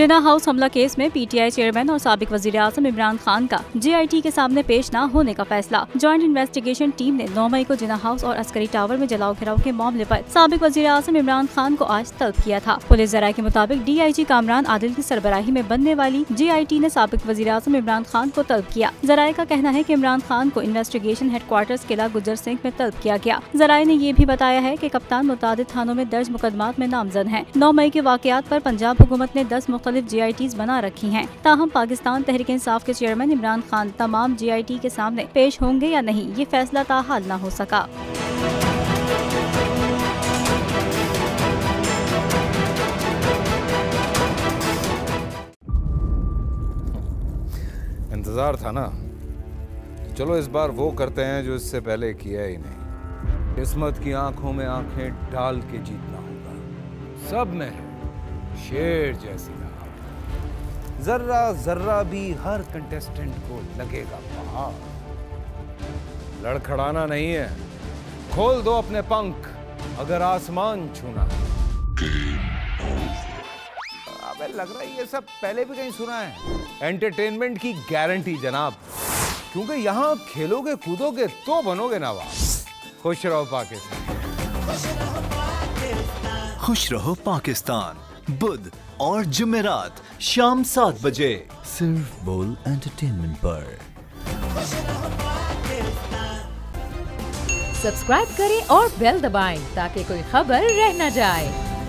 जिन्ना house हमला case में PTI chairman और साबिक वजीर आजम इमरान खान का JIT के सामने पेश न होने का फैसला। जॉइंट इन्वेस्टिगेशन टीम ने 9 मई को जिन्ना हाउस और अस्करी टावर में जलाओ घिराव के मामले पर साबिक वजीर आजम इमरान खान को आज तलब किया था। पुलिस जराये के मुताबिक DIG कामरान आदिल की सरबराही में बनने वाली JIT ने साबिक वजीर आजम इमरान खान को तलब किया। जराये का कहना है कि इमरान खान को इन्वेस्टिगेशन हेडक्वार्टर्स किला गुज्जर सिंह में तलब किया गया। जराये ने ये भी बताया है कि कप्तान मुतादिद थानों में दर्ज मुकदमात में नामजद हैं। 9 मई के वाकयात पर पंजाब हुकूमत ने 10 मुख्तलिफ JITs बना रखी हैं। ताहम पाकिस्तान तहरीक इंसाफ के चेयरमैन इमरान खान तमाम JIT के सामने पेश होंगे या नहीं, ये फैसला ताहाल न हो सका। इंतजार था ना, चलो इस बार वो करते हैं जो इससे पहले किया ही नहीं। किस्मत की आंखों में आंखें डाल के जीतना होगा। सब में शेर जैसी रहा, जर्रा जर्रा भी हर कंटेस्टेंट को लगेगा पहाड़। लड़खड़ाना नहीं है, खोल दो अपने पंख अगर आसमान छूना है। अबे लग रहा है ये सब पहले भी कहीं सुना है। एंटरटेनमेंट की गारंटी जनाब, क्योंकि यहाँ खेलोगे कूदोगे तो बनोगे नवाब। खुश रहो पाकिस्तान। खुश रहो पाकिस्तान बुध और जुमेरात शाम 7 बजे सिर्फ बोल एंटरटेनमेंट पर। सब्सक्राइब करें और बेल दबाएं ताकि कोई खबर रह न जाए।